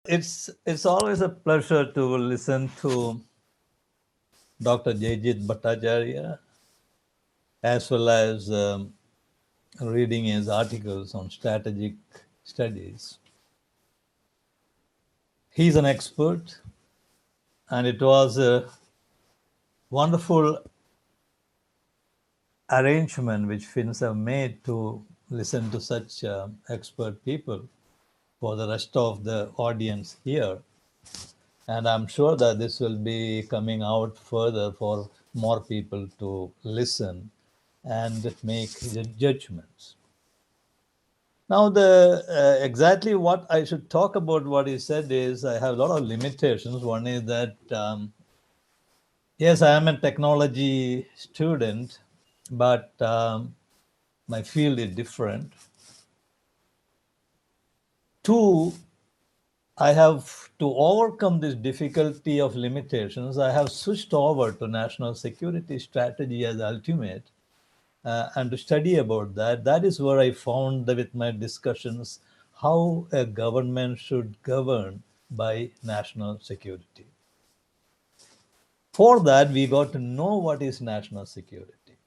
It's always a pleasure to listen to Dr. Jayjit Bhattacharya as well as reading his articles on strategic studies. He's an expert, and it was a wonderful arrangement which Finns have made to listen to such expert people for the rest of the audience here. And I'm sure that this will be coming out further for more people to listen and make judgments. Now, the exactly what I should talk about what he said is I have a lot of limitations. One is that yes, I am a technology student, but my field is different. Two, I have to overcome this difficulty of limitations. I have switched over to national security strategy as ultimate and to study about that. That is where I found that with my discussions how a government should govern by national security. For that, we got to know what is national security.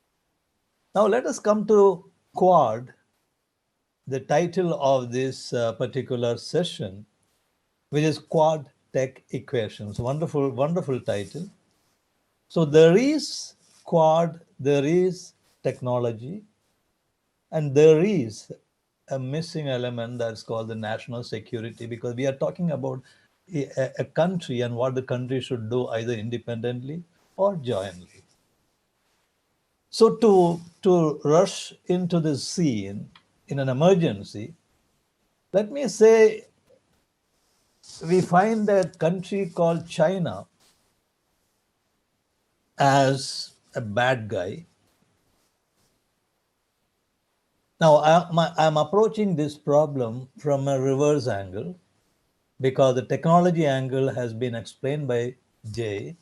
Now, let us come to Quad, the title of this particular session, which is Quad Tech Equations. Wonderful, wonderful title. So there is Quad, there is technology, and there is a missing element that's called the national security, because we are talking about a country and what the country should do either independently or jointly. So to rush into the scene in an emergency, let me say we find a country called China as a bad guy. Now, I'm approaching this problem from a reverse angle because the technology angle has been explained by Jay,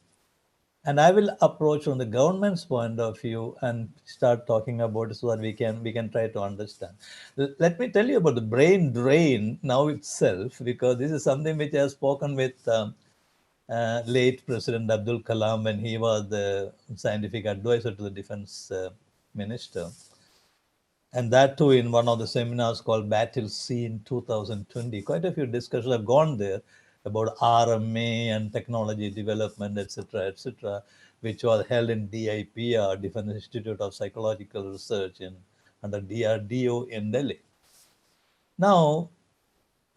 and I will approach from the government's point of view and start talking about it so that we can try to understand. Let me tell you about the brain drain now itself, because this is something which I have spoken with late President Abdul Kalam when he was the scientific advisor to the defense minister. And that too in one of the seminars called Battle Sea in 2020. Quite a few discussions have gone there about RMA and technology development, etc., which was held in DIPR, Defense Institute of Psychological Research, under DRDO in Delhi. Now,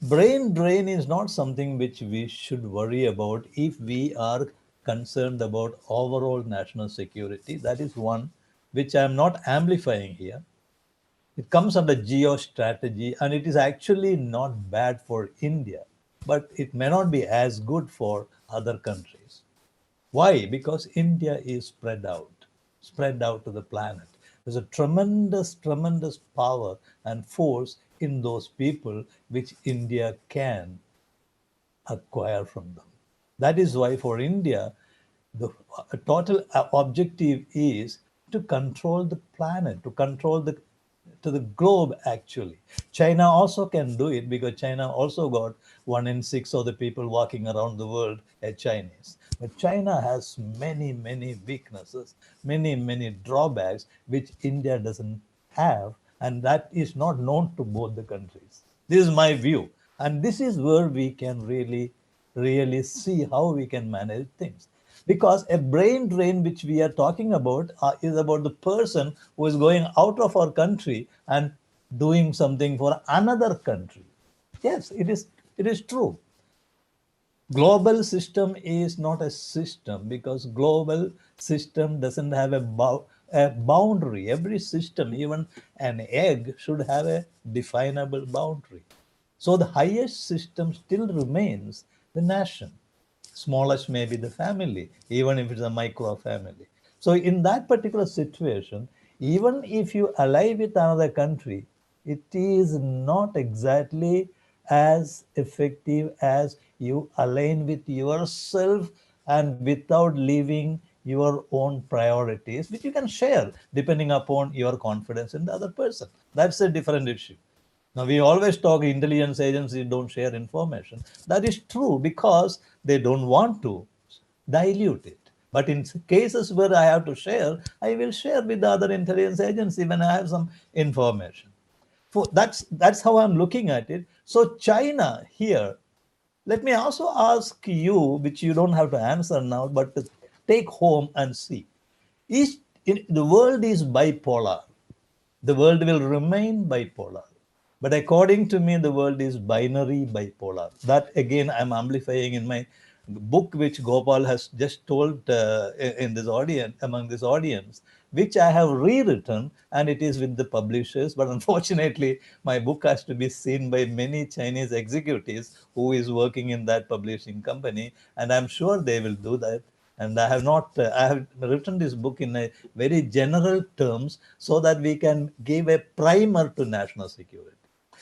brain drain is not something which we should worry about if we are concerned about overall national security. That is one which I am not amplifying here. It comes under geostrategy, and it is actually not bad for India, but it may not be as good for other countries. Why? Because India is spread out to the planet. There's a tremendous, tremendous power and force in those people which India can acquire from them. That is why for India, the total objective is to control the planet, to control the globe actually. China also can do it because China also got 1 in 6 of the people walking around the world are Chinese. But China has many, many weaknesses, many, many drawbacks which India doesn't have, and that is not known to both the countries. This is my view. And this is where we can really, really see how we can manage things. Because a brain drain, which we are talking about, is about the person who is going out of our country and doing something for another country. Yes, it is true. Global system is not a system because global system doesn't have a boundary. Every system, even an egg, should have a definable boundary. So the highest system still remains the nation. Smallest may be the family, even if it's a micro family. So in that particular situation, even if you ally with another country, it is not exactly as effective as you align with yourself and without leaving your own priorities, which you can share depending upon your confidence in the other person. That's a different issue. Now, we always talk intelligence agencies don't share information. That is true because they don't want to dilute it. But in cases where I have to share, I will share with the other intelligence agency when I have some information. That's how I'm looking at it. So China here, let me also ask you, which you don't have to answer now, but to take home and see. The world is bipolar. The world will remain bipolar. But according to me, the world is binary bipolar. That again, I'm amplifying in my book, which Gopal has just told in this audience, among this audience, which I have rewritten, and it is with the publishers. But unfortunately, my book has to be seen by many Chinese executives who is working in that publishing company, and I'm sure they will do that. And I have not I have written this book in a very general terms so that we can give a primer to national security.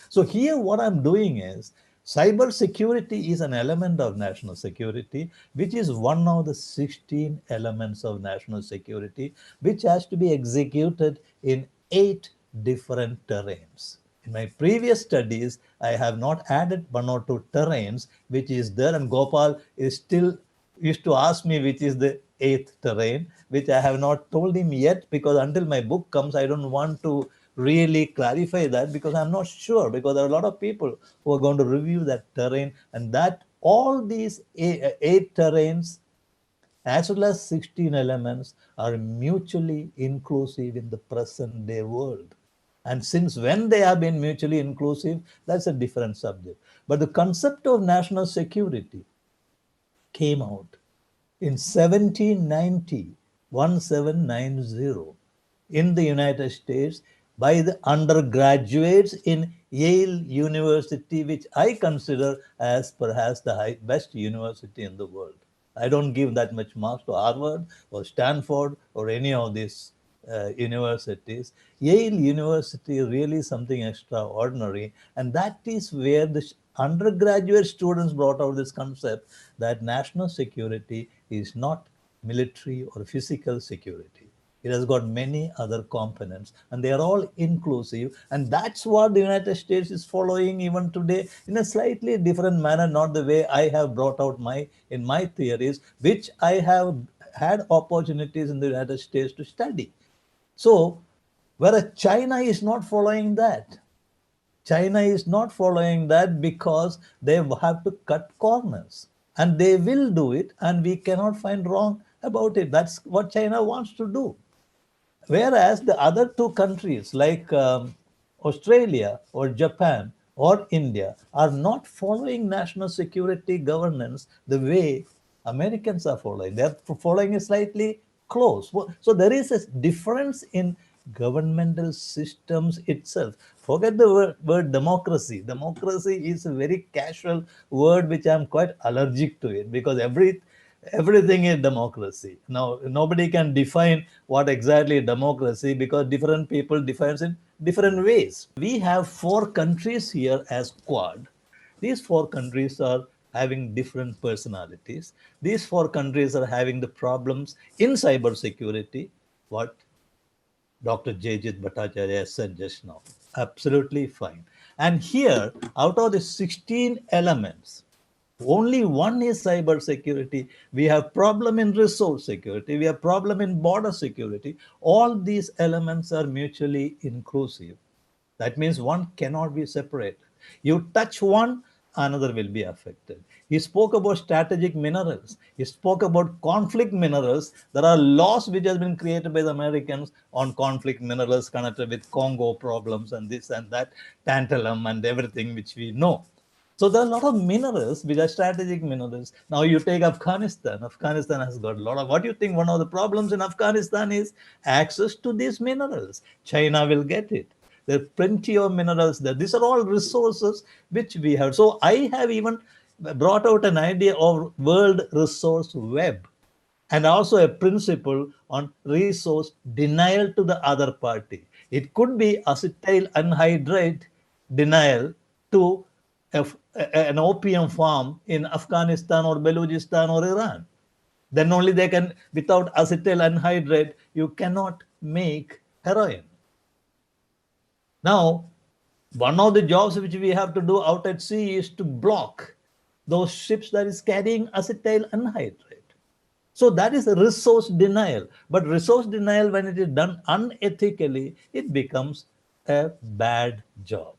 So here what I'm doing is cyber security is an element of national security, which is one of the 16 elements of national security, which has to be executed in 8 different terrains. In my previous studies, I have not added one or two terrains, which is there, and Gopal is still used to ask me which is the eighth terrain, which I have not told him yet, because until my book comes, I don't want to really clarify that, because I'm not sure, because there are a lot of people who are going to review that terrain, and that all these eight terrains as well as 16 elements are mutually inclusive in the present day world. And since when they have been mutually inclusive, that's a different subject. But the concept of national security came out in 1790, 1790, in the United States by the undergraduates in Yale University, which I consider as perhaps the best university in the world. I don't give that much marks to Harvard or Stanford or any of these universities. Yale University is really something extraordinary, and that is where the undergraduate students brought out this concept that national security is not military or physical security. It has got many other components, and they are all inclusive. And that's what the United States is following even today in a slightly different manner, not the way I have brought out in my theories, which I have had opportunities in the United States to study. So, whereas China is not following that. China is not following that because they have to cut corners. And they will do it, and we cannot find wrong about it. That's what China wants to do. Whereas the other two countries like Australia or Japan or India are not following national security governance the way Americans are following. They're following it slightly close. So there is a difference in governmental systems itself. Forget the word democracy. Democracy is a very casual word which I'm quite allergic to it, because everything is democracy. Now, nobody can define what exactly democracy, because different people define it different ways. We have four countries here as Quad. These four countries are having different personalities. These four countries are having the problems in cybersecurity, what Dr. Jejit Bhattacharya said just now. Absolutely fine. And here, out of the 16 elements, only one is cyber security. We have problem in resource security. We have problem in border security. All these elements are mutually inclusive. That means one cannot be separated. You touch one, another will be affected. He spoke about strategic minerals. He spoke about conflict minerals. There are laws which have been created by the Americans on conflict minerals connected with Congo problems and this and that, tantalum and everything which we know. So there are a lot of minerals which are strategic minerals. Now you take Afghanistan. Afghanistan has got a lot of. What do you think? One of the problems in Afghanistan is access to these minerals. China will get it. There are plenty of minerals there. These are all resources which we have. So I have even brought out an idea of world resource web, and also a principle on resource denial to the other party. It could be acetyl anhydride denial to an opium farm in Afghanistan or Balochistan or Iran. Then only they can, without acetyl anhydride, you cannot make heroin. Now, One of the jobs which we have to do out at sea is to block those ships that is carrying acetyl anhydride. So that is a resource denial. But resource denial, when it is done unethically, it becomes a bad job.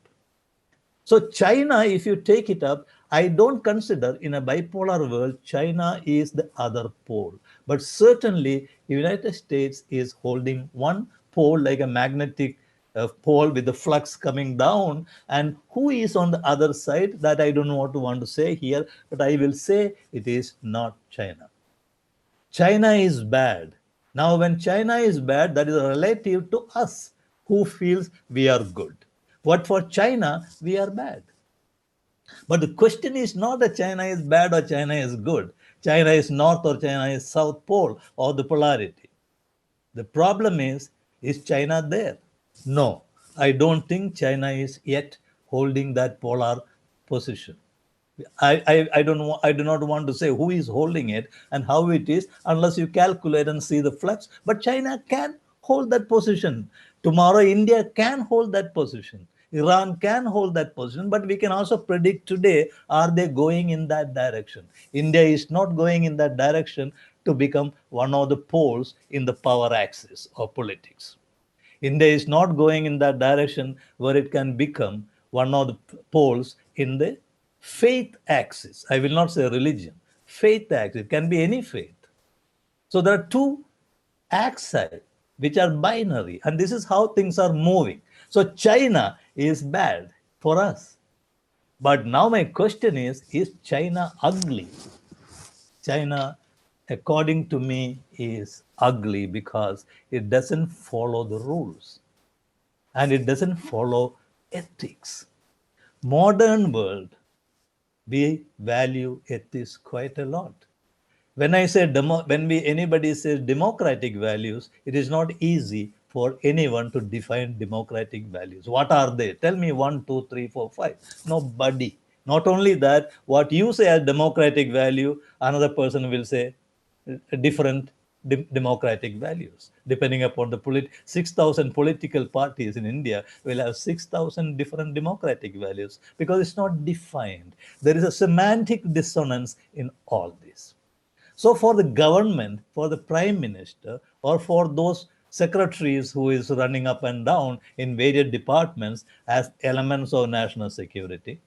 So China, if you take it up, I don't consider in a bipolar world, China is the other pole. But certainly, United States is holding one pole like a magnetic pole with the flux coming down. And who is on the other side? That I don't know what to want to say here, but I will say it is not China. China is bad. Now, when China is bad, that is relative to us who feels we are good. But for China, we are bad. But the question is not that China is bad or China is good. China is north or China is south pole or the polarity. The problem is China there? No, I don't think China is yet holding that polar position. I do not want to say who is holding it and how it is unless you calculate and see the flux. But China can hold that position. Tomorrow, India can hold that position. Iran can hold that position, but we can also predict today, are they going in that direction? India is not going in that direction to become one of the poles in the power axis of politics. India is not going in that direction where it can become one of the poles in the faith axis. I will not say religion. Faith axis. It can be any faith. So there are two axes which are binary, and this is how things are moving. So China is bad for us. But now my question is China ugly? China, according to me, is ugly because it doesn't follow the rules and it doesn't follow ethics. Modern world, we value ethics quite a lot. When I say anybody says democratic values, it is not easy for anyone to define democratic values. What are they? Tell me one, two, three, four, five. Nobody. Not only that, what you say as democratic value, another person will say different democratic values depending upon the 6,000 political parties in India will have 6,000 different democratic values because it's not defined. There is a semantic dissonance in all this. So for the government, for the prime minister, or for those secretaries who is running up and down in various departments as elements of national security,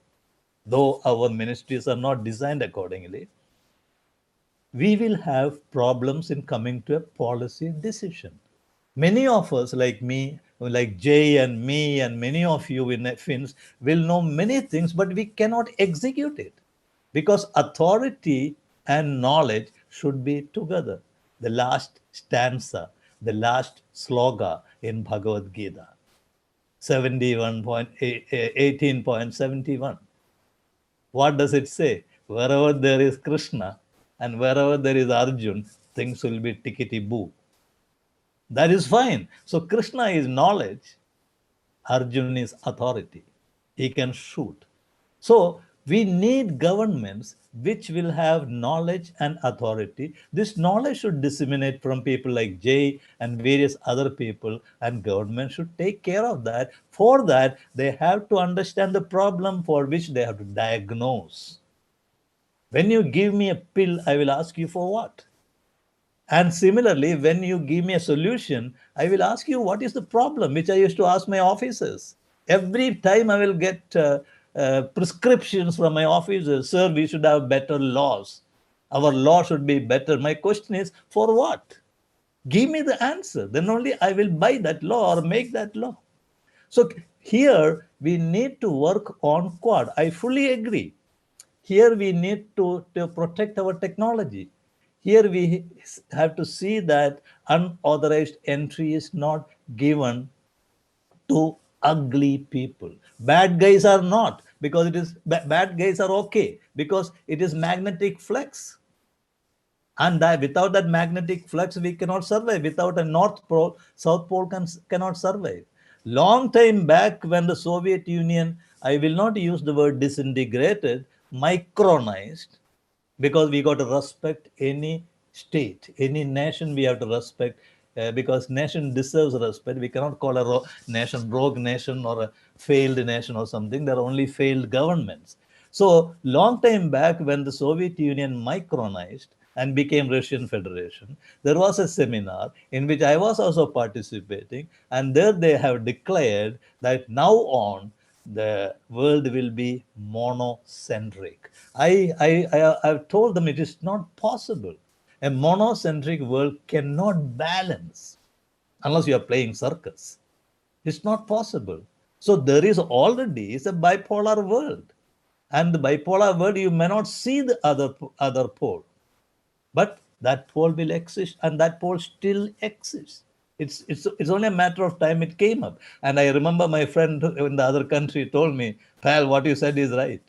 though our ministries are not designed accordingly, we will have problems in coming to a policy decision. Many of us, like me, like Jay and me, and many of you in Finns, will know many things, but we cannot execute it because authority and knowledge should be together. The last stanza, the last sloga in Bhagavad Gita, 18.71. What does it say? Wherever there is Krishna and wherever there is Arjun, things will be tickety boo. That is fine. So Krishna is knowledge, Arjun is authority. He can shoot. So we need governments which will have knowledge and authority. This knowledge should disseminate from people like Jay and various other people, and government should take care of that. For that, they have to understand the problem for which they have to diagnose. When you give me a pill, I will ask you for what? And similarly, when you give me a solution, I will ask you what is the problem, which I used to ask my officers. Every time I will get prescriptions from my officers, sir, we should have better laws. Our law should be better. My question is, for what? Give me the answer. Then only I will buy that law or make that law. So here we need to work on Quad. I fully agree. Here we need to protect our technology. Here we have to see that unauthorized entry is not given to ugly people. Bad guys are not, because it is bad guys are okay because it is magnetic flux. And that without that magnetic flux, we cannot survive. Without a North Pole, South Pole cannot survive. Long time back, when the Soviet Union, I will not use the word disintegrated, micronized, because we got to respect any state, any nation, we have to respect because nation deserves respect. We cannot call a nation rogue nation or a failed nation or something. There are only failed governments. So long time back, when the Soviet Union micronized and became Russian Federation, there was a seminar in which I was also participating, and there they have declared that now on the world will be monocentric. I've told them it is not possible. A monocentric world cannot balance unless you are playing circus. It's not possible. So there is already is a bipolar world, and the bipolar world you may not see the other pole, but that pole will exist, and that pole still exists. It's only a matter of time it came up. And I remember my friend in the other country told me, "Pal, what you said is right.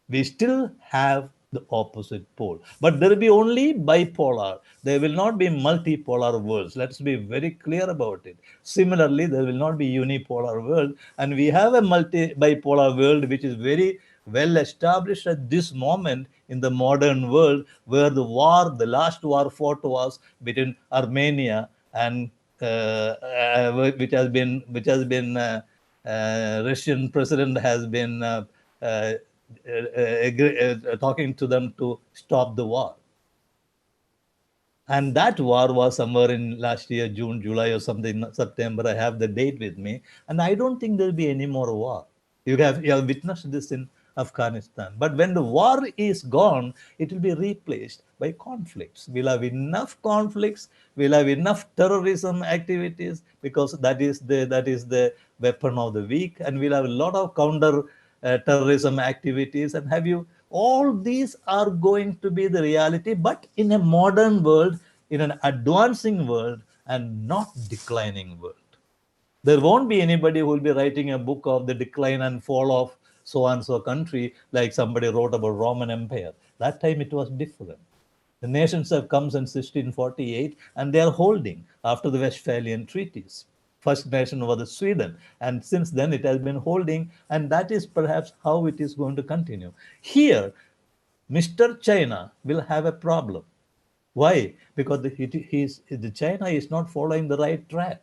We still have the opposite pole, but there will be only bipolar. There will not be multipolar worlds. Let's be very clear about it. Similarly, there will not be unipolar world, and we have a bipolar world which is very well established at this moment in the modern world, where the last war fought was between Armenia and Russian president has been uh, talking to them to stop the war. And that war was somewhere in last year, June, July, or something, September. I have the date with me. And I don't think there'll be any more war. You have witnessed this in Afghanistan. But when the war is gone, it will be replaced by conflicts. We'll have enough conflicts. We'll have enough terrorism activities, because that is the weapon of the weak. And we'll have a lot of counter terrorism activities. And have you all these are going to be the reality, but in a modern world, in an advancing world, and not declining world. There won't be anybody who will be writing a book of the decline and fall of so and so country, like somebody wrote about Roman Empire. That time it was different. The nations have come since 1648, and they are holding after the Westphalian treaties. First nation was the Sweden, and since then it has been holding, and that is perhaps how it is going to continue. Here, Mr. China will have a problem. Why? Because the China is not following the right track.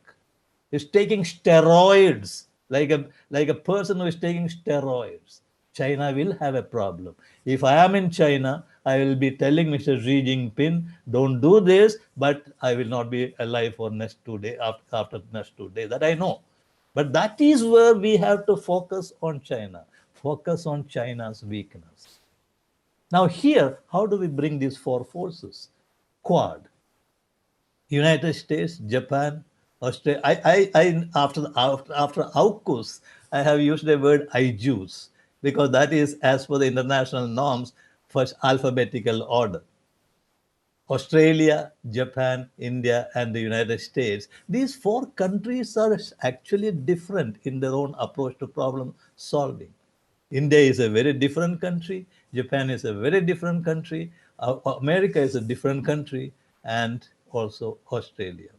Is taking steroids, like a person who is taking steroids. China will have a problem. If I am in China, I will be telling Mr. Xi Jinping, don't do this, but I will not be alive for next 2 days, after next 2 days. That I know. But that is where we have to focus on China, focus on China's weakness. Now here, how do we bring these four forces? Quad. United States, Japan, Australia. After AUKUS, I have used the word IJUS, because that is as per the international norms for alphabetical order. Australia, Japan, India, and the United States. These four countries are actually different in their own approach to problem solving. India is a very different country. Japan is a very different country. America is a different country, and also Australia.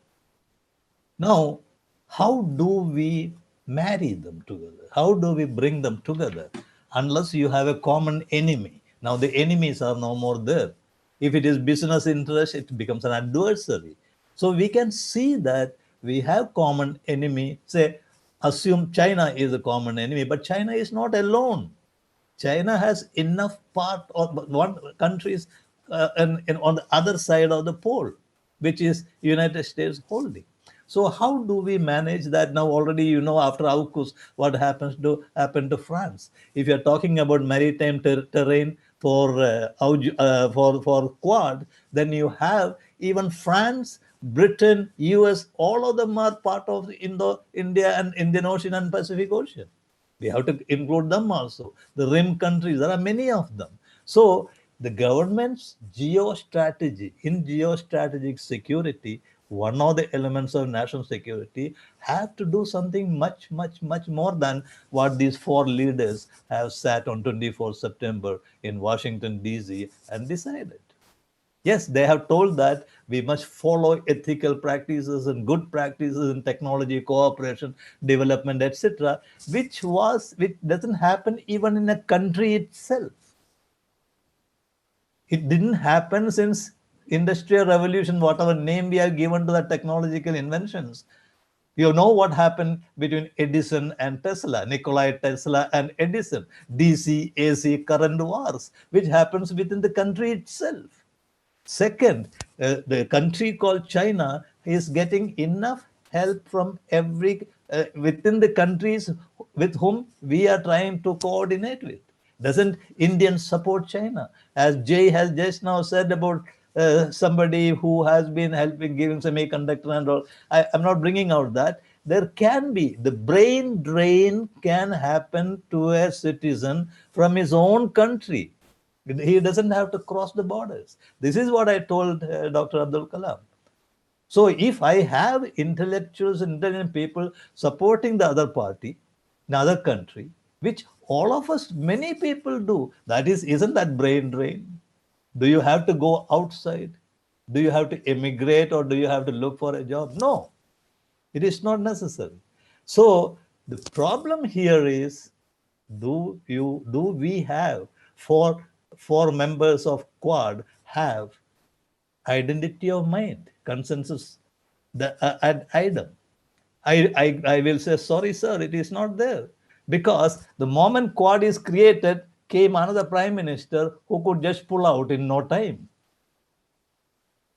Now, how do we marry them together? How do we bring them together? Unless you have a common enemy. Now, the enemies are no more there. If it is business interest, it becomes an adversary. So we can see that we have common enemy. Say, assume China is a common enemy, but China is not alone. China has enough part of one countries and on the other side of the pole, which is United States holding. So how do we manage that? Now already you know after AUKUS what happened to France. If you're talking about maritime terrain for Quad, then you have even France, Britain, US, all of them are part of India and Indian Ocean and Pacific Ocean. We have to include them also. The rim countries, there are many of them. So the government's geostrategy, in geostrategic security, one of the elements of national security have to do something much, much, much more than what these four leaders have sat on 24 September in Washington, D.C. and decided. Yes, they have told that we must follow ethical practices and good practices in technology, cooperation, development, etc., which doesn't happen even in a country itself. It didn't happen since industrial revolution, whatever name we have given to the technological inventions. You know what happened between Edison and Tesla, Nikola Tesla and Edison, DC, AC current wars, which happens within the country itself. Second, the country called China is getting enough help from every within the countries with whom we are trying to coordinate with. Doesn't Indians support China? As Jay has just now said about somebody who has been helping giving semiconductor and all. I'm not bringing out that. There can be the brain drain can happen to a citizen from his own country. He doesn't have to cross the borders. This is what I told Dr. Abdul Kalam. So if I have intellectuals, intelligent people supporting the other party, another country, which all of us, many people do, that isn't that brain drain? Do you have to go outside? Do you have to emigrate or do you have to look for a job? No, it is not necessary. So the problem here is, do we have four members of Quad have identity of mind, consensus, the item? I will say, sorry, sir, it is not there. Because the moment Quad is created, came another prime minister who could just pull out in no time.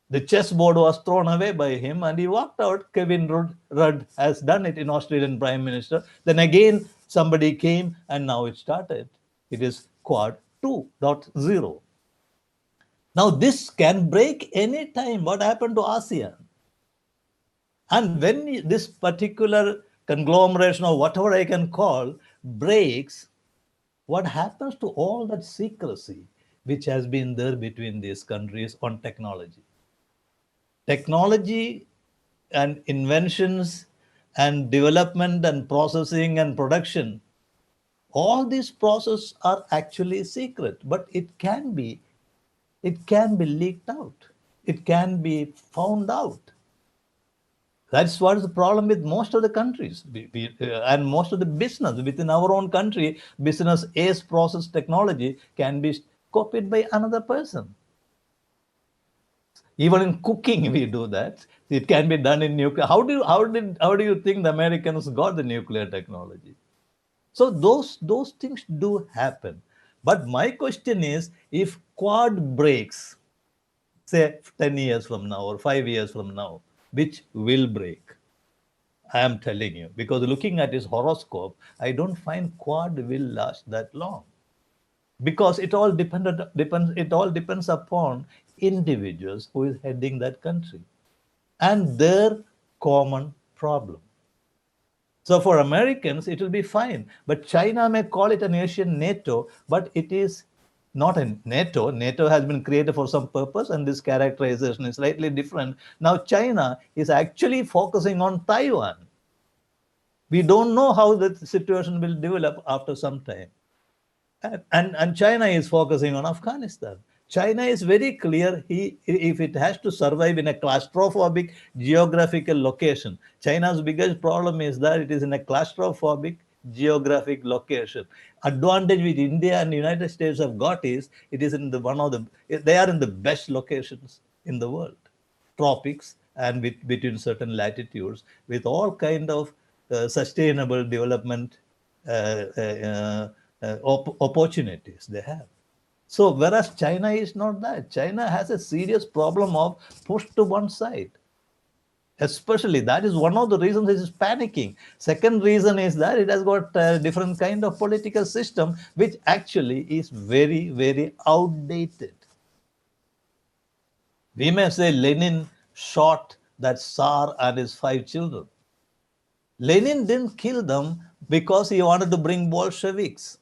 The chessboard was thrown away by him and he walked out. Kevin Rudd has done it in Australian Prime Minister. Then again, somebody came and now it started. It is Quad 2.0. Now this can break any time. What happened to ASEAN? And when this particular conglomeration or whatever I can call breaks, what happens to all that secrecy which has been there between these countries on technology? Technology and inventions and development and processing and production, all these processes are actually secret, but it can be leaked out. It can be found out. That's what is the problem with most of the countries and most of the business within our own country. Business A's process technology can be copied by another person. Even in cooking, we do that. It can be done in nuclear. How do you think the Americans got the nuclear technology? So those things do happen. But my question is, if Quad breaks, say 10 years from now or 5 years from now, which will break? I am telling you, because looking at his horoscope, I don't find Quad will last that long. Because it all depends upon individuals who is heading that country and their common problem. So for Americans, it will be fine. But China may call it an Asian NATO, but it is not a NATO. NATO has been created for some purpose, and this characterization is slightly different. Now China is actually focusing on Taiwan. We don't know how the situation will develop after some time. And China is focusing on Afghanistan. China is very clear, if it has to survive in a claustrophobic geographical location. China's biggest problem is that it is in a claustrophobic geographic location. Advantage which India and the United States have got is, it is in they are in the best locations in the world. Tropics and between certain latitudes with all kind of sustainable development opportunities they have. So whereas China is not that. China has a serious problem of push to one side. Especially that is one of the reasons it is panicking. Second reason is that it has got a different kind of political system which actually is very, very outdated. We may say Lenin shot that Tsar and his 5 children. Lenin didn't kill them because he wanted to bring Bolsheviks.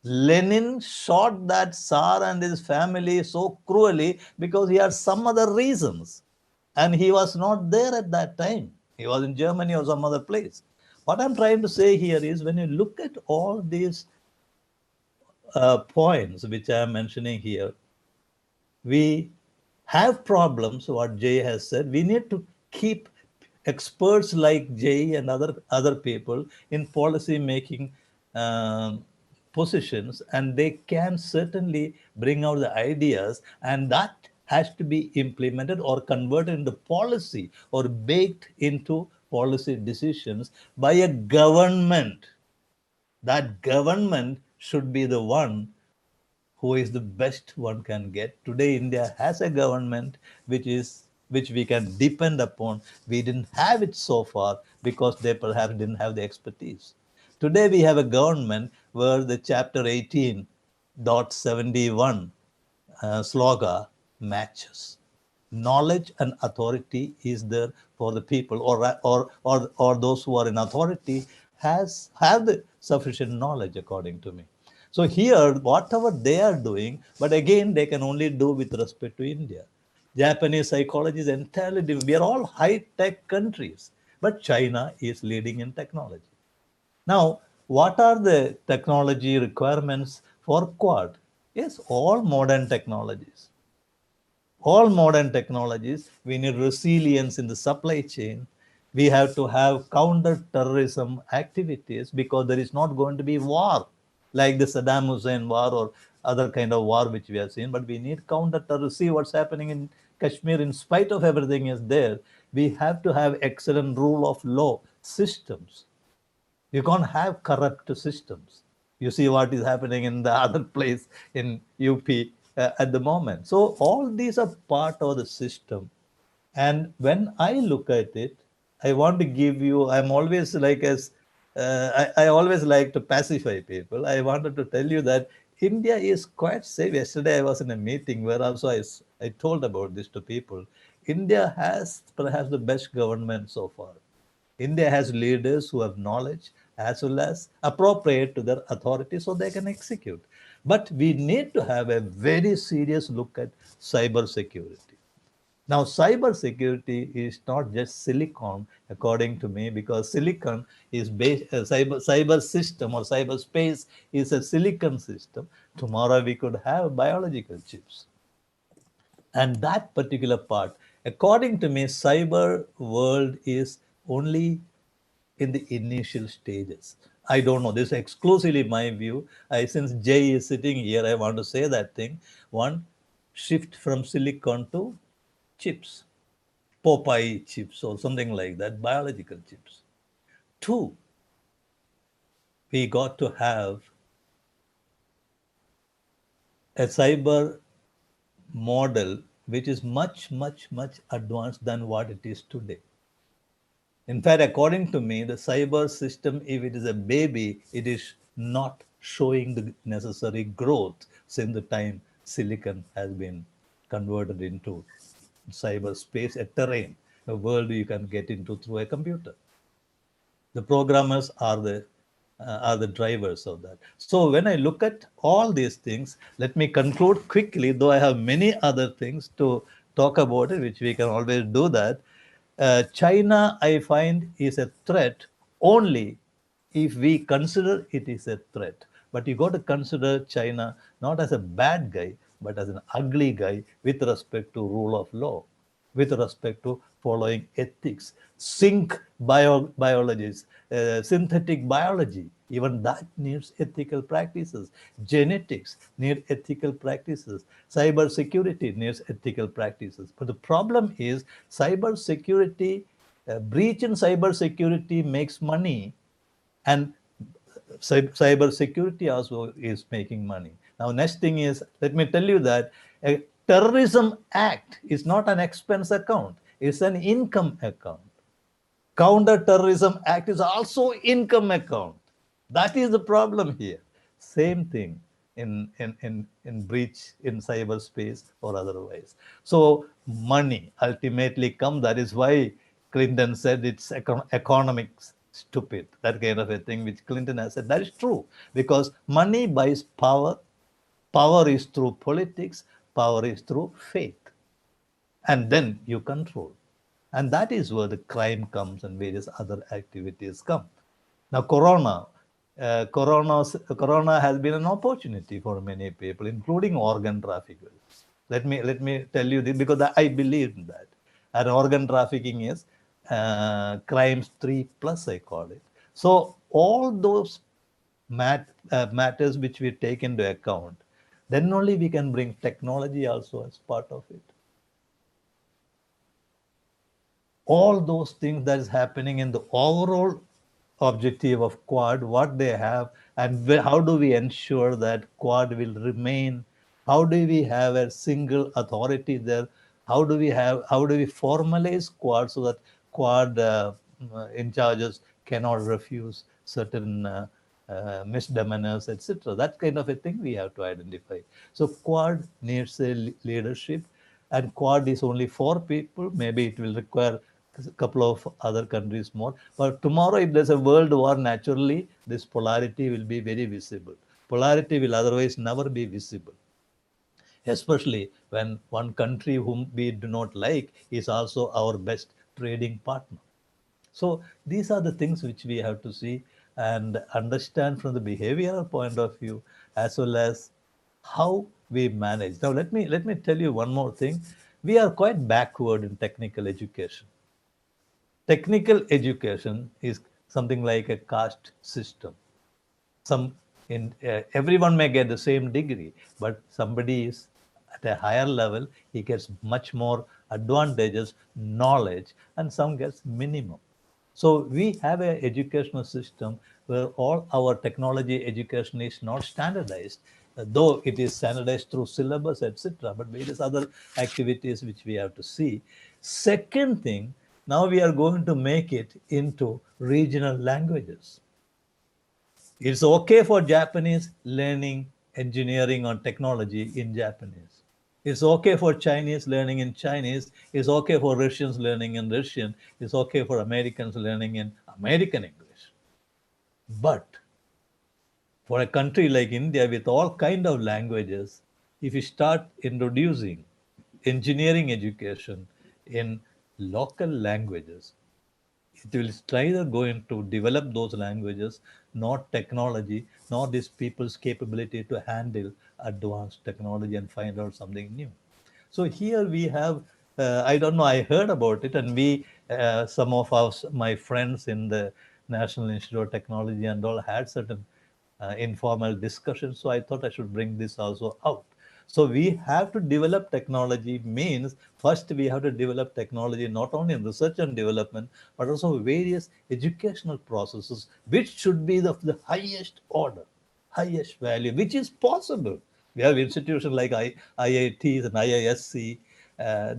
Lenin shot that Tsar and his family so cruelly because he had some other reasons. And he was not there at that time. He was in Germany or some other place. What I'm trying to say here is, when you look at all these points which I am mentioning here, we have problems, what Jay has said. We need to keep experts like Jay and other people in policy making positions, and they can certainly bring out the ideas, and that has to be implemented or converted into policy or baked into policy decisions by a government. That government should be the one who is the best one can get. Today, India has a government which we can depend upon. We didn't have it so far because they perhaps didn't have the expertise. Today, we have a government where the Chapter 18.71 slogan matches. Knowledge and authority is there for the people, or those who are in authority have the sufficient knowledge, according to me. So here, whatever they are doing, but again, they can only do with respect to India. Japanese psychology is entirely different. We are all high-tech countries, but China is leading in technology. Now, what are the technology requirements for Quad? Yes, all modern technologies. We need resilience in the supply chain. We have to have counter-terrorism activities because there is not going to be war like the Saddam Hussein war or other kind of war which we have seen. But we need counter-terrorism. See what's happening in Kashmir. In spite of everything is there, we have to have excellent rule of law systems. You can't have corrupt systems. You see what is happening in the other place in UP at the moment. So all these are part of the system. And when I look at it, I want to give you, I'm always like as, I always like to pacify people. I wanted to tell you that India is quite safe. Yesterday I was in a meeting where also I told about this to people. India has perhaps the best government so far. India has leaders who have knowledge as well as appropriate to their authority so they can execute. But we need to have a very serious look at cyber security. Now, cyber security is not just silicon, according to me, because silicon is based, cyber system or cyber space is a silicon system. Tomorrow we could have biological chips. And that particular part, according to me, cyber world is only in the initial stages. I don't know. This is exclusively my view. Since Jay is sitting here, I want to say that thing. One, shift from silicon to chips, Popeye chips or something like that, biological chips. Two, we got to have a cyber model which is much, much, much advanced than what it is today. In fact, according to me, the cyber system, if it is a baby, it is not showing the necessary growth since the time silicon has been converted into cyberspace, a terrain, a world you can get into through a computer. The programmers are the drivers of that. So when I look at all these things, let me conclude quickly, though I have many other things to talk about it, which we can always do that. China, I find, is a threat only if we consider it is a threat. But you got to consider China not as a bad guy, but as an ugly guy with respect to rule of law, with respect to following ethics, biologies, synthetic biology, even that needs ethical practices. Genetics need ethical practices. Cyber security needs ethical practices. But the problem is cyber security, breach in cyber security makes money, and cyber security also is making money. Now, next thing is, let me tell you that a terrorism act is not an expense account, it's an income account. Counter-terrorism act is also income account. That is the problem here. Same thing in breach in cyberspace or otherwise. So money ultimately come. That is why Clinton said it's economics stupid, that kind of a thing which Clinton has said. That is true because money buys power. Power is through politics. Power is through faith. And then you control. And that is where the crime comes and various other activities come. Now, Corona has been an opportunity for many people, including organ traffickers. Let me tell you this because I believe in that. And organ trafficking is crimes 3+, I call it. So all those matters which we take into account, then only we can bring technology also as part of it. all those things that is happening in the overall objective of Quad, what they have, and how do we ensure that Quad will remain? How do we have a single authority there? How do we formalize Quad so that Quad in charges cannot refuse certain misdemeanors, etc. That kind of a thing we have to identify. So Quad needs a leadership, and Quad is only 4 people. Maybe it will require a couple of other countries more. But tomorrow, if there's a world war, naturally, this polarity will be very visible. Polarity will otherwise never be visible, especially when one country whom we do not like is also our best trading partner. So these are the things which we have to see and understand from the behavioral point of view, as well as how we manage. Now let me tell you one more thing. We are quite backward in technical education. Technical education is something like a caste system. Some in Everyone may get the same degree, but somebody is at a higher level, he gets much more advantages, knowledge, and some gets minimum. So we have an educational system where all our technology education is not standardized, though it is standardized through syllabus, etc. But various other activities which we have to see. Second thing, now we are going to make it into regional languages. It's okay for Japanese learning engineering or technology in Japanese. It's okay for Chinese learning in Chinese. It's okay for Russians learning in Russian. It's okay for Americans learning in American English. But for a country like India with all kind of languages, if you start introducing engineering education in local languages, it will either going to develop those languages, not technology, nor these people's capability to handle advanced technology and find out something new. So here we have, I don't know, I heard about it, and some of us, my friends in the National Institute of Technology and all, had certain informal discussions. So I thought I should bring this also out. So we have to develop technology means first we have to develop technology not only in research and development, but also various educational processes, which should be of the highest order, highest value, which is possible. We have institutions like IITs and IISC,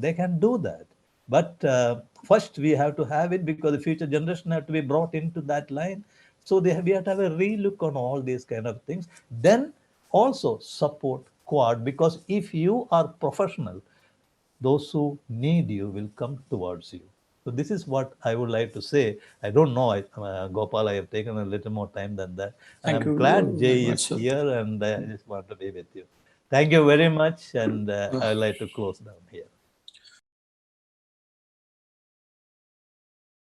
they can do that. But first we have to have it because the future generation have to be brought into that line. So we have to have a relook on all these kind of things. Then also support Quad, because if you are professional, those who need you will come towards you. So this is what I would like to say. I don't know, Gopal, I have taken a little more time than that. And Thank I'm you glad very Jay is much, sir. here, and I just want to be with you. Thank you very much, and I would like to close down here.